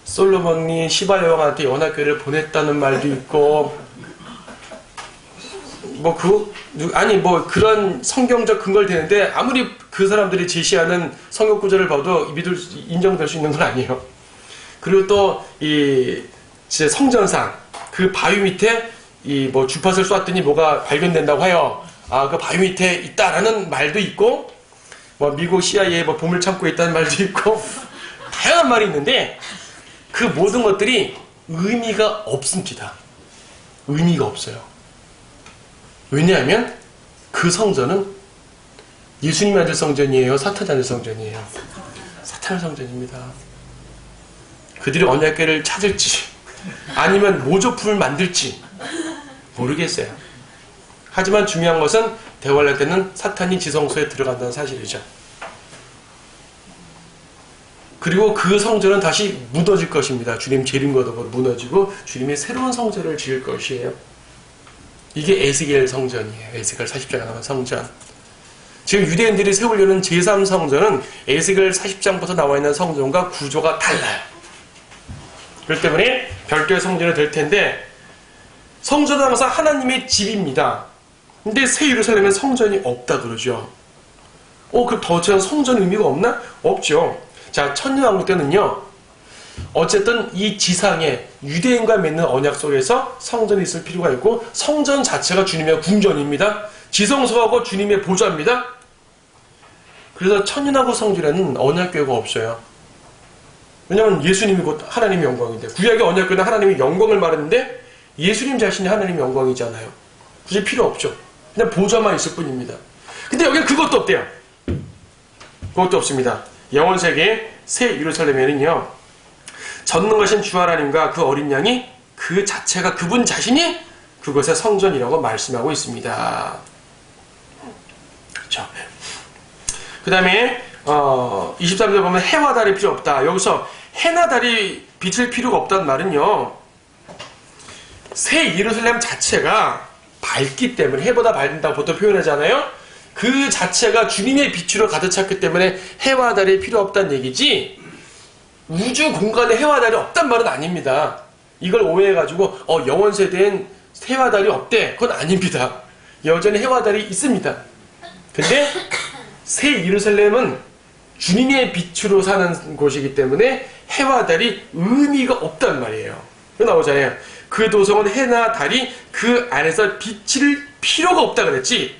솔로몬이 시바 여왕한테 언약궤를 보냈다는 말도 있고, 뭐 그런 성경적 근거를 대는데 아무리 그 사람들이 제시하는 성경 구절을 봐도 인정될 수 있는 건 아니에요. 그리고 또 이 성전상 그 바위 밑에 이 뭐 주팟을 쏘았더니 뭐가 발견된다고 해요. 그 바위 밑에 있다라는 말도 있고, 뭐 미국 CIA 뭐 보물창고에 있다는 말도 있고, 다양한 말이 있는데 그 모든 것들이 의미가 없습니다. 의미가 없어요. 왜냐하면 그 성전은 예수님이 앉을 성전이에요? 사탄이 앉을 성전이에요? 사탄의 성전입니다. 그들이 언약궤를 찾을지 아니면 모조품을 만들지 모르겠어요. 하지만 중요한 것은 대화를 할 때는 사탄이 지성소에 들어간다는 사실이죠. 그리고 그 성전은 다시 무너질 것입니다. 주님 재림과 더불어 무너지고 주님이 새로운 성전을 지을 것이에요. 이게 에스겔 성전이에요. 에스겔 40장에 나온 성전. 지금 유대인들이 세우려는 제3성전은 에스겔 40장부터 나와 있는 성전과 구조가 달라요. 그렇기 때문에 별도의 성전이 될 텐데 성전은 항상 하나님의 집입니다. 근데 새 예루살렘엔 성전이 없다 그러죠. 그럼 더 이상 성전 의미가 없나? 없죠. 자, 천년왕국 때는요. 어쨌든 이 지상에 유대인과 맺는 언약 속에서 성전이 있을 필요가 있고 성전 자체가 주님의 궁전입니다. 지성소하고 주님의 보좌입니다. 그래서 천년왕국 성전에는 언약궤가 없어요. 왜냐하면 예수님이 곧 하나님의 영광인데 구약의 언약궤는 하나님의 영광을 말했는데 예수님 자신이 하나님의 영광이잖아요. 굳이 필요 없죠. 그냥 보좌만 있을 뿐입니다. 근데 여기는 그것도 없대요. 그것도 없습니다. 영원세계 새 예루살렘에는요. 전능하신 주 하나님과 그 어린 양이 그 자체가 그분 자신이 그것의 성전이라고 말씀하고 있습니다. 그렇죠. 그 다음에 23절 보면 해와 달이 필요 없다. 여기서 해나 달이 비칠 필요가 없다는 말은요. 새 예루살렘 자체가 밝기 때문에 해보다 밝은다고 보통 표현하잖아요. 그 자체가 주님의 빛으로 가득 찼기 때문에 해와 달이 필요 없다는 얘기지 우주 공간에 해와 달이 없단 말은 아닙니다. 이걸 오해해가지고 영원세대엔 해와 달이 없대. 그건 아닙니다. 여전히 해와 달이 있습니다. 근데 새 예루살렘은 주님의 빛으로 사는 곳이기 때문에 해와 달이 의미가 없단 말이에요. 그거 나오잖아요. 그 도성은 해나 달이 그 안에서 비칠 필요가 없다 그랬지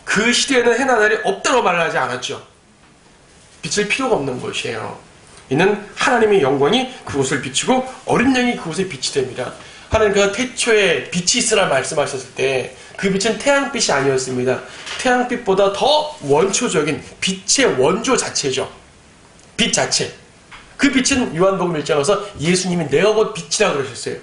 그 시대에는 해나 달이 없다고 말을 하지 않았죠. 비칠 필요가 없는 것이에요. 이는 하나님의 영광이 그곳을 비추고 어린 양이 그곳에 빛이 됩니다. 하나님께서 태초에 빛이 있으라 말씀하셨을 때 그 빛은 태양빛이 아니었습니다. 태양빛보다 더 원초적인 빛의 원조 자체죠. 빛 자체. 그 빛은 요한복음 1장에서 예수님이 내가 곧 빛이라 그러셨어요.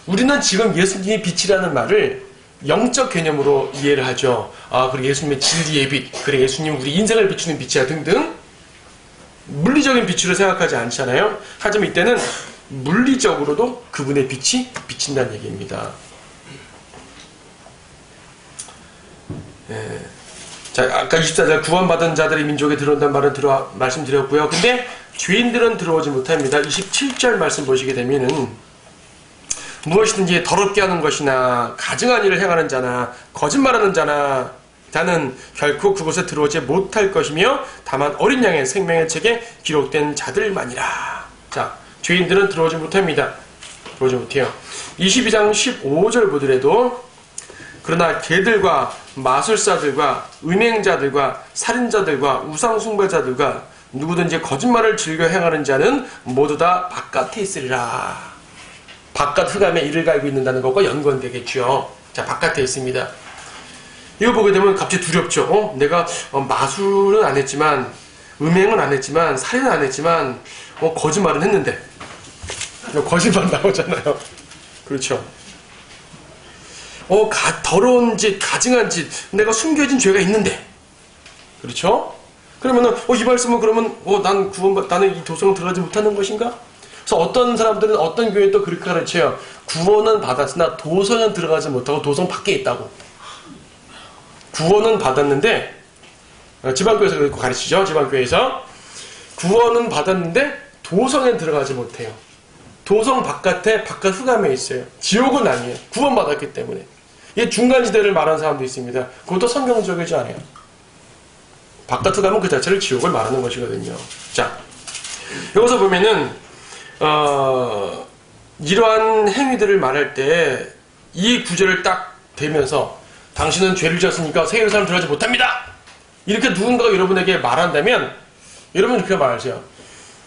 우리는 지금 예수님이 빛이라는 말을 영적 개념으로 이해를 하죠. 그리고 예수님의 진리의 빛, 그리고 예수님 우리 인생을 비추는 빛이야 등등 물리적인 빛으로 생각하지 않잖아요. 하지만 이때는 물리적으로도 그분의 빛이 비친다는 얘기입니다. 자, 아까 24절 구원받은 자들이 민족에 들어온다는 말은 말씀드렸고요. 근데 죄인들은 들어오지 못합니다. 27절 말씀 보시게 되면은 무엇이든지 더럽게 하는 것이나 가증한 일을 행하는 자나 거짓말하는 자나 자는 결코 그곳에 들어오지 못할 것이며 다만 어린 양의 생명의 책에 기록된 자들만이라. 자, 죄인들은 들어오지 못합니다. 들어오지 못해요. 22장 15절 보더라도 그러나 개들과 마술사들과 음행자들과 살인자들과 우상숭배자들과 누구든지 거짓말을 즐겨 행하는 자는 모두 다 바깥에 있으리라. 바깥 흑암에 이를 갈고 있는다는 것과 연관되겠죠. 자, 바깥에 있습니다. 이거 보게 되면 갑자기 두렵죠. 내가 마술은 안 했지만 음행은 안 했지만 살인은 안 했지만 거짓말은 했는데 거짓말 나오잖아요. 그렇죠. 더러운 짓, 가증한 짓, 내가 숨겨진 죄가 있는데, 그렇죠? 그러면은, 이 말씀은 그러면, 나는 이 도성에 들어가지 못하는 것인가? 그래서 어떤 사람들은, 어떤 교회는 또 그렇게 가르쳐요. 구원은 받았으나 도성은 들어가지 못하고 도성 밖에 있다고. 구원은 받았는데, 지방교회에서 그렇게 가르치죠, 지방교회에서. 구원은 받았는데, 도성에 들어가지 못해요. 도성 바깥에, 바깥 흑암에 있어요. 지옥은 아니에요. 구원받았기 때문에. 이게 중간지대를 말하는 사람도 있습니다. 그것도 성경적이지 않아요. 바깥 흑암은 그 자체를 지옥을 말하는 것이거든요. 자, 여기서 보면은 이러한 행위들을 말할 때 이 구절을 딱 대면서 당신은 죄를 지었으니까 새 예루살렘 들어가지 못합니다. 이렇게 누군가가 여러분에게 말한다면 여러분 이렇게 말하세요.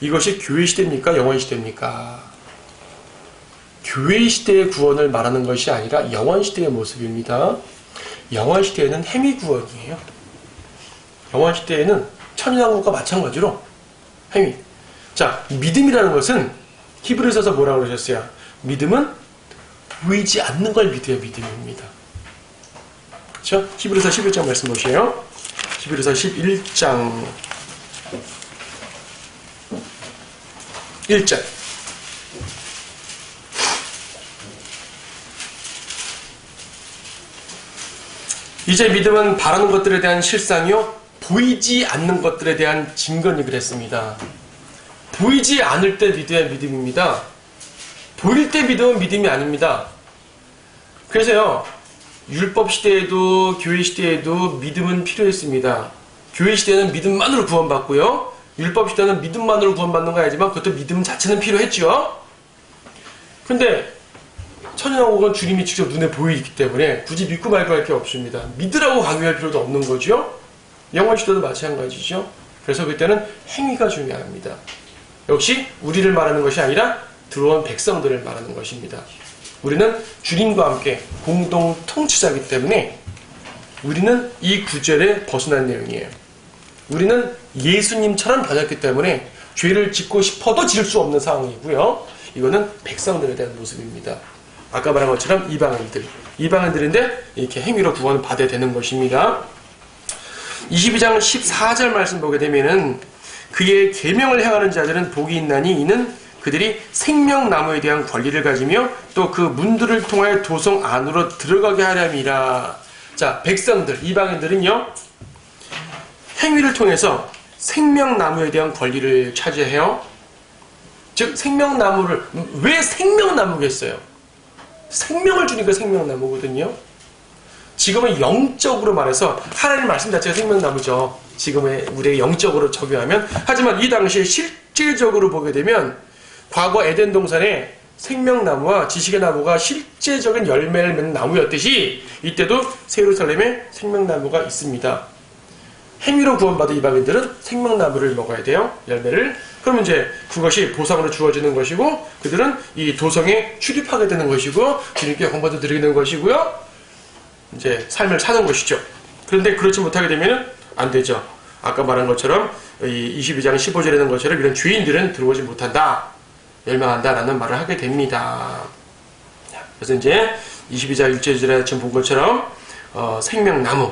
이것이 교회 시대입니까? 영원 시대입니까? 교회 시대의 구원을 말하는 것이 아니라 영원 시대의 모습입니다. 영원 시대에는 행위 구원이에요. 영원시대에는 천연왕국과 마찬가지로 행위. 자, 믿음이라는 것은 히브리서에서 뭐라고 그러셨어요? 믿음은 보이지 않는 걸 믿어야 믿음입니다. 그렇죠? 히브리서 11장 말씀 보세요. 히브리서 11장 1절. 이제 믿음은 바라는 것들에 대한 실상이요 보이지 않는 것들에 대한 증거니 그랬습니다. 보이지 않을 때 믿어야 믿음입니다. 보일 때 믿음은 믿음이 아닙니다. 그래서요, 율법 시대에도 교회 시대에도 믿음은 필요했습니다. 교회 시대는 믿음만으로 구원받고요, 율법 시대는 믿음만으로 구원받는 거 아니지만 그것도 믿음 자체는 필요했죠. 근데 천연왕국은 주님이 직접 눈에 보이기 때문에 굳이 믿고 말고 할 게 없습니다. 믿으라고 강요할 필요도 없는 거죠. 영원 시대도 마찬가지죠. 그래서 그때는 행위가 중요합니다. 역시 우리를 말하는 것이 아니라 들어온 백성들을 말하는 것입니다. 우리는 주님과 함께 공동 통치자이기 때문에 우리는 이 구절에 벗어난 내용이에요. 우리는 예수님처럼 변했기 때문에 죄를 짓고 싶어도 지을 수 없는 상황이고요. 이거는 백성들에 대한 모습입니다. 아까 말한 것처럼 이방인들인데 이렇게 행위로 구원을 받아야 되는 것입니다. 22장 14절 말씀 보게 되면은 그의 계명을 행하는 자들은 복이 있나니 이는 그들이 생명나무에 대한 권리를 가지며 또 그 문들을 통하여 도성 안으로 들어가게 하렴이라. 자, 백성들, 이방인들은요, 행위를 통해서 생명나무에 대한 권리를 차지해요. 즉, 생명나무를, 왜 생명나무겠어요? 생명을 주니까 생명나무거든요. 지금은 영적으로 말해서 하나님 말씀 자체가 생명나무죠. 지금의 우리에게 영적으로 적용하면. 하지만 이 당시에 실제적으로 보게 되면 과거 에덴 동산에 생명나무와 지식의 나무가 실제적인 열매를 맺는 나무였듯이 이때도 새 예루살렘에 생명나무가 있습니다. 행위로 구원받은 이방인들은 생명나무를 먹어야 돼요. 열매를. 그러면 이제 그것이 보상으로 주어지는 것이고 그들은 이 도성에 출입하게 되는 것이고 주님께 공헌도 드리게 되는 것이고요. 이제 삶을 사는 것이죠. 그런데 그렇지 못하게 되면 안 되죠. 아까 말한 것처럼 이 22장 15절에 있는 것처럼 이런 죄인들은 들어오지 못한다. 멸망한다라는 말을 하게 됩니다. 그래서 이제 22장 1절에 지금 본 것처럼 생명나무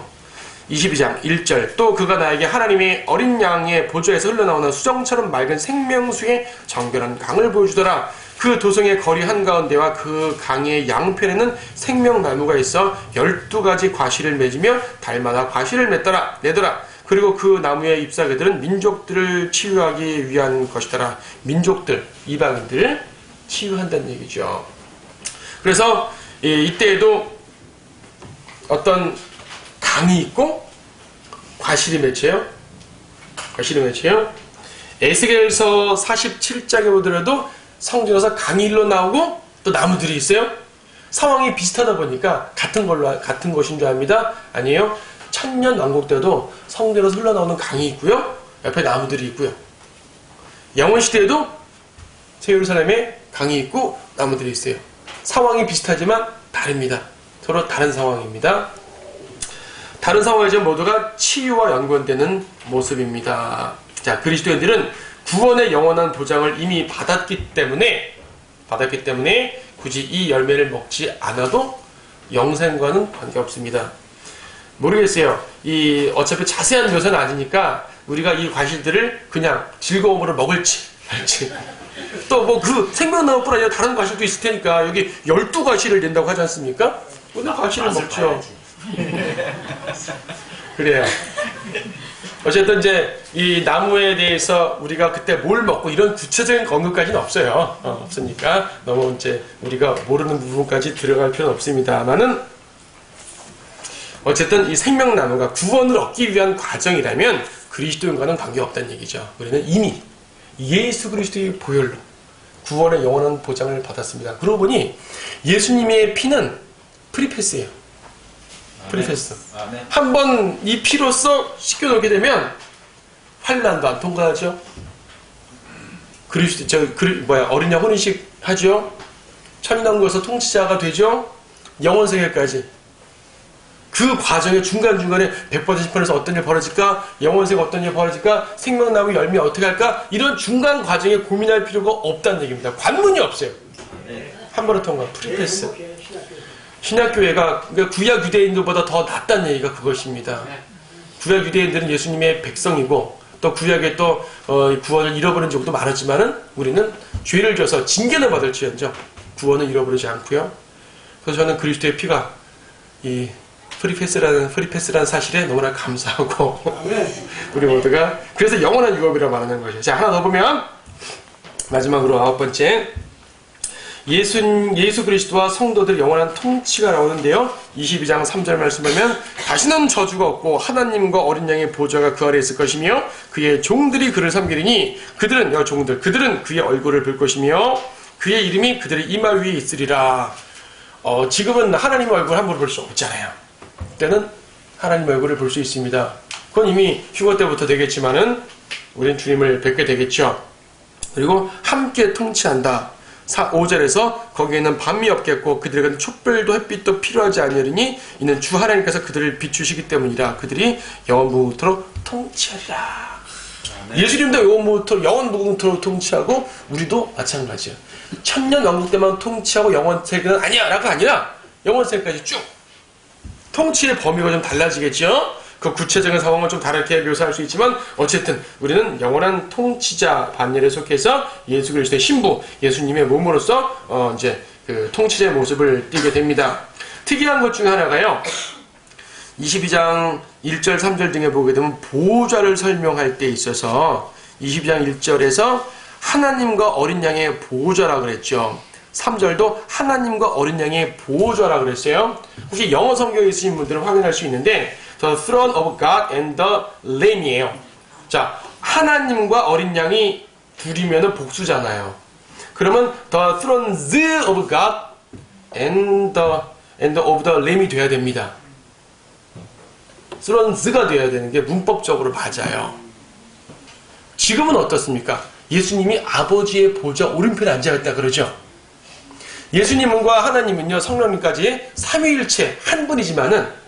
22장 1절 또 그가 나에게 하나님의 어린 양의 보좌에서 흘러나오는 수정처럼 맑은 생명수의 정결한 강을 보여주더라. 그 도성의 거리 한가운데와 그 강의 양편에는 생명나무가 있어 12가지 과실을 맺으며 달마다 과실을 내더라. 그리고 그 나무의 잎사귀들은 민족들을 치유하기 위한 것이더라. 민족들, 이방인들을 치유한다는 얘기죠. 그래서 이때에도 어떤 강이 있고 과실이 맺혀요. 에스겔서 47장에 보더라도 성경에서 강이 일로 나오고 또 나무들이 있어요. 상황이 비슷하다 보니까 같은 것인 줄 압니다. 아니에요. 천년 왕국 때도 성전에서 흘러나오는 강이 있고요. 옆에 나무들이 있고요. 영원 시대에도 새 예루살렘에 강이 있고 나무들이 있어요. 상황이 비슷하지만 다릅니다. 서로 다른 상황입니다. 다른 상황이지만 모두가 치유와 연관되는 모습입니다. 자, 그리스도인들은 구원의 영원한 보장을 이미 받았기 때문에 굳이 이 열매를 먹지 않아도 영생과는 관계없습니다. 모르겠어요. 어차피 자세한 묘사는 아니니까 우리가 이 과실들을 그냥 즐거움으로 먹을지 또 뭐 그 생명나무뿐 아니라 다른 과실도 있을 테니까 여기 12과실을 낸다고 하지 않습니까? 오늘 과실을 먹죠. 그래요. 어쨌든 이제 이 나무에 대해서 우리가 그때 뭘 먹고 이런 구체적인 언급까지는 없어요. 없으니까 너무 이제 우리가 모르는 부분까지 들어갈 필요는 없습니다만은 어쨌든 이 생명나무가 구원을 얻기 위한 과정이라면 그리스도인과는 관계없다는 얘기죠. 우리는 이미 예수 그리스도의 보혈로 구원의 영원한 보장을 받았습니다. 그러고 보니 예수님의 피는 프리패스예요. 프리패스. 한번 이 피로써 씻겨놓게 되면 환난도 안 통과하죠. 어린 양 혼인식 하죠. 천년왕국에서 통치자가 되죠. 영원 세계까지. 그 과정의 중간중간에 100번 심판에서 어떤 일 벌어질까? 영원세가 어떤 일 벌어질까? 생명나무 열매 어떻게 할까? 이런 중간 과정에 고민할 필요가 없다는 얘기입니다. 관문이 없어요. 한 번에 통과. 프리패스. 신약교회가 그러니까 구약 유대인들보다 더 낫다는 얘기가 그것입니다. 구약 유대인들은 예수님의 백성이고 또 구약에 또 구원을 잃어버린 적도 많았지만은 우리는 죄를 져서 징계를 받을지언정 구원을 잃어버리지 않고요. 그래서 저는 그리스도의 피가 이 프리패스라는 사실에 너무나 감사하고 우리 모두가 그래서 영원한 유업이라고 말하는 것이죠. 자, 하나 더 보면 마지막으로 9번째 예수 그리스도와 성도들 영원한 통치가 나오는데요. 22장 3절 말씀 보면 다시는 저주가 없고 하나님과 어린 양의 보좌가 그 아래 있을 것이며 그의 종들이 그를 섬기리니 그들은 그의 얼굴을 볼 것이며 그의 이름이 그들의 이마 위에 있으리라. 지금은 하나님의 얼굴을 함부로 볼 수 없잖아요. 그때는 하나님 얼굴을 볼 수 있습니다. 그건 이미 휴거 때부터 되겠지만은 우린 주님을 뵙게 되겠죠. 그리고 함께 통치한다. 5절에서 거기에는 밤이 없겠고 그들에게는 촛별도 햇빛도 필요하지 아니하리니 이는 주 하나님께서 그들을 비추시기 때문이라. 그들이 영원무궁토록 통치하리라. 예수님도 영원무궁토록 통치하고 우리도 마찬가지예요. 천년 왕국 때만 통치하고 영원세계는 아니야 라가 아니라 영원세계까지 쭉 통치의 범위가 좀 달라지겠죠. 그 구체적인 상황은 좀 다르게 묘사할 수 있지만 어쨌든 우리는 영원한 통치자 반열에 속해서 예수 그리스도의 신부 예수님의 몸으로서 이제 그 통치자의 모습을 띠게 됩니다. 특이한 것 중에 하나가요. 22장 1절 3절 등에 보게 되면 보좌를 설명할 때 있어서 22장 1절에서 하나님과 어린 양의 보좌라 그랬죠. 3절도 하나님과 어린 양의 보좌라 그랬어요. 혹시 영어 성경에 있으신 분들은 확인할 수 있는데 The throne of God and the Lamb이에요. 자, 하나님과 어린 양이 둘이면은 복수잖아요. 그러면 The thrones of God and of the Lamb이 돼야 됩니다. thrones가 돼야 되는 게 문법적으로 맞아요. 지금은 어떻습니까? 예수님이 아버지의 보좌 오른편에 앉아있다 그러죠. 예수님과 하나님은요, 성령님까지 삼위일체 한 분이지만은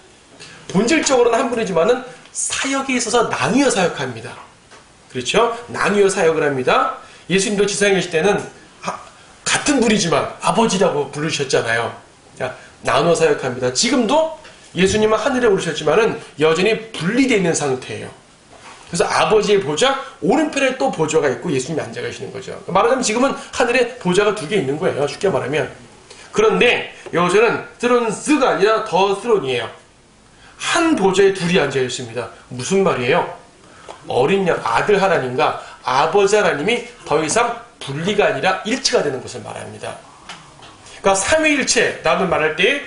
본질적으로는 한 분이지만은 사역에 있어서 나뉘어 사역합니다. 그렇죠? 나뉘어 사역을 합니다. 예수님도 지상에 계실 때는 같은 분이지만 아버지라고 부르셨잖아요. 자, 나눠 사역합니다. 지금도 예수님은 하늘에 오르셨지만은 여전히 분리되어 있는 상태예요. 그래서 아버지의 보좌, 오른편에 또 보좌가 있고 예수님이 앉아 계시는 거죠. 말하자면 지금은 하늘에 보좌가 2개 있는 거예요. 쉽게 말하면. 그런데 여기서는 스론스가 아니라 더 스론이에요. 한 보좌에 둘이 앉아 있습니다. 무슨 말이에요? 어린 양, 아들 하나님과 아버지 하나님이 더 이상 분리가 아니라 일체가 되는 것을 말합니다. 그러니까 삼위일체라는 말할 때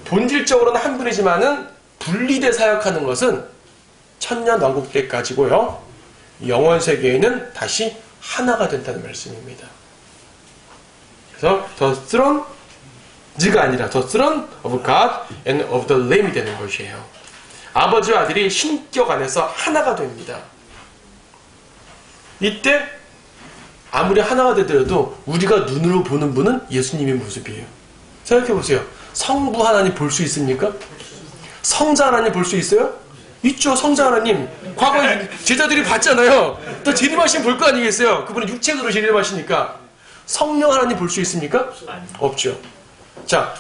본질적으로는 한 분이지만은 분리돼 사역하는 것은 천년 왕국 때까지고요. 영원 세계에는 다시 하나가 된다는 말씀입니다. 그래서 the throne가 아니라 the throne of God and of the Lamb이 되는 것이에요. 아버지와 아들이 신격 안에서 하나가 됩니다. 이때 아무리 하나가 되더라도 우리가 눈으로 보는 분은 예수님의 모습이에요. 생각해 보세요. 성부 하나님 볼 수 있습니까? 성자 하나님 볼 수 있어요? 있죠. 성자 하나님. 과거에 제자들이 봤잖아요. 또 재림하시면 볼 거 아니겠어요? 그분은 육체로 재림하시니까. 성령 하나님 볼 수 있습니까? 없죠. 자,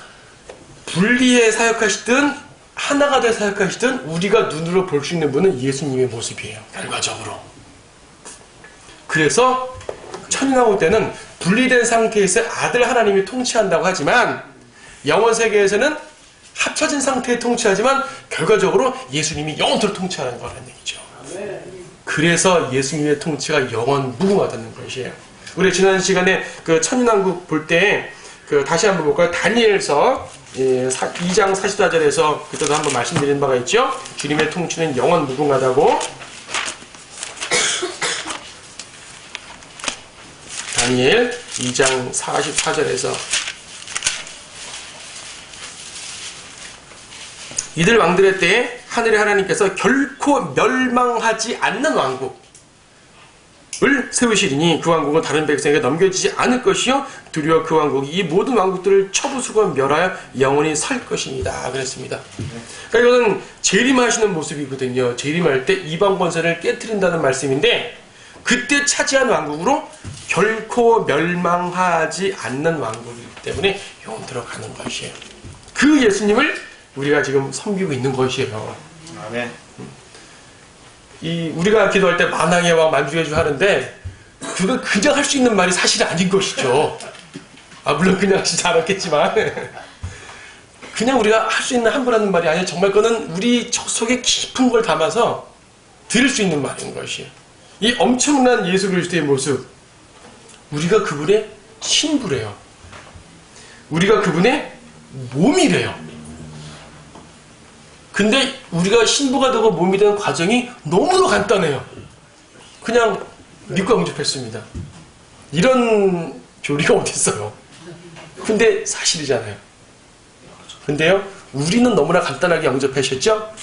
분리해 사역하시든 하나가 돼 사역하시든 우리가 눈으로 볼 수 있는 분은 예수님의 모습이에요. 결과적으로. 그래서 천년왕국 때는 분리된 상태에서 아들 하나님이 통치한다고 하지만 영원 세계에서는 합쳐진 상태에 통치하지만 결과적으로 예수님이 영원토록 통치하는 거라는 얘기죠. 그래서 예수님의 통치가 영원 무궁하다는 것이에요. 우리 지난 시간에 그 천년왕국 볼 때 그 다시 한번 볼까요? 다니엘서 2장 44절에서 그때도 한번 말씀드린 바가 있죠. 주님의 통치는 영원 무궁하다고. 다니엘 2장 44절에서 이들 왕들의 때에 하늘의 하나님께서 결코 멸망하지 않는 왕국, 세우시리니 그 왕국은 다른 백성에게 넘겨지지 않을 것이요 두려워 그 왕국이 이 모든 왕국들을 쳐부수고 멸하여 영원히 살 것입니다. 그랬습니다. 그러니까 이거는 재림하시는 모습이거든요. 재림할 때 이방 권세를 깨트린다는 말씀인데 그때 차지한 왕국으로 결코 멸망하지 않는 왕국이기 때문에 영원토록 가는 것이에요. 그 예수님을 우리가 지금 섬기고 있는 것이에요. 아멘. 우리가 기도할 때 만왕의 왕 만주의 주 하는데 그거 그냥 할 수 있는 말이 사실 아닌 것이죠. 물론 그냥 하시지 않았겠지만 그냥 우리가 할 수 있는 함부로 하는 말이 아니라 정말 그거는 우리 속에 깊은 걸 담아서 들을 수 있는 말인 것이에요. 이 엄청난 예수 그리스도의 모습, 우리가 그분의 신부래요. 우리가 그분의 몸이래요. 근데 우리가 신부가 되고 몸이 되는 과정이 너무도 간단해요. 그냥 믿고 영접했습니다. 이런 교리가 어딨어요. 근데 사실이잖아요. 근데요, 우리는 너무나 간단하게 영접하셨죠?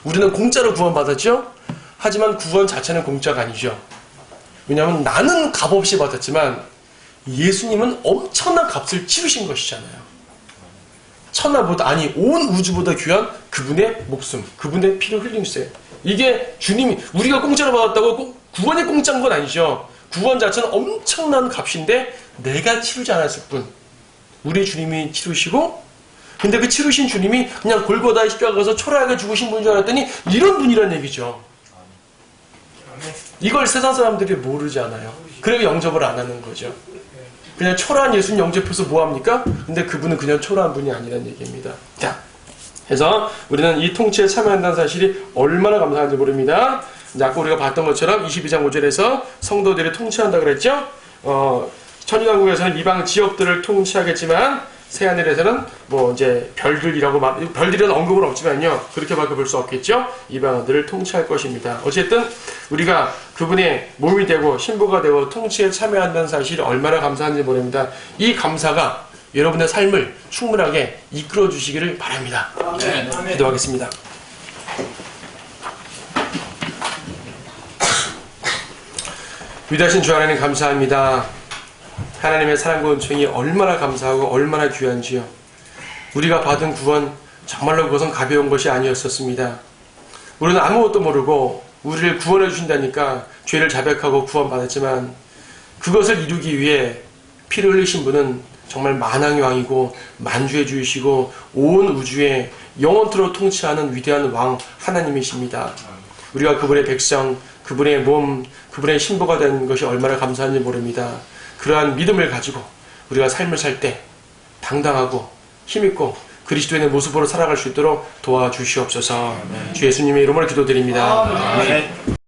우리는 공짜로 구원받았죠? 하지만 구원 자체는 공짜가 아니죠. 왜냐하면 나는 값 없이 받았지만 예수님은 엄청난 값을 치르신 것이잖아요. 천하보다, 아니 온 우주보다 귀한 그분의 목숨, 그분의 피를 흘림세. 이게 주님이, 우리가 공짜로 받았다고 구원이 공짜인 건 아니죠. 구원 자체는 엄청난 값인데 내가 치르지 않았을 뿐. 우리 주님이 치르시고, 근데 그 치르신 주님이 그냥 골고다 십자가 가서 초라하게 죽으신 분인 줄 알았더니 이런 분이란 얘기죠. 이걸 세상 사람들이 모르잖아요. 그래서 영접을 안 하는 거죠. 그냥 초라한 예수님 영접해서 뭐합니까? 근데 그분은 그냥 초라한 분이 아니라는 얘기입니다. 자, 그래서 우리는 이 통치에 참여한다는 사실이 얼마나 감사한지 모릅니다. 아까 우리가 봤던 것처럼 22장 5절에서 성도들이 통치한다 그랬죠? 천일왕국에서는 이방 지역들을 통치하겠지만 새하늘에서는 뭐 이제 별들이라고 별들이라는 언급은 없지만요, 그렇게밖에 볼 수 없겠죠. 이방들을 통치할 것입니다. 어쨌든 우리가 그분의 몸이 되고 신부가 되고 통치에 참여한다는 사실이 얼마나 감사한지 모릅니다. 이 감사가 여러분의 삶을 충분하게 이끌어 주시기를 바랍니다. 기도하겠습니다. 위대하신 주 하나님 감사합니다. 하나님의 사랑과 은총이 얼마나 감사하고 얼마나 귀한지요. 우리가 받은 구원, 정말로 그것은 가벼운 것이 아니었었습니다. 우리는 아무것도 모르고 우리를 구원해 주신다니까 죄를 자백하고 구원받았지만 그것을 이루기 위해 피를 흘리신 분은 정말 만왕의 왕이고 만주의 주이시고 온 우주에 영원토록 통치하는 위대한 왕 하나님이십니다. 우리가 그분의 백성, 그분의 몸, 그분의 신부가 된 것이 얼마나 감사한지 모릅니다. 그러한 믿음을 가지고 우리가 삶을 살 때 당당하고 힘있고 그리스도인의 모습으로 살아갈 수 있도록 도와주시옵소서. 주 예수님의 이름으로 기도드립니다. 아멘.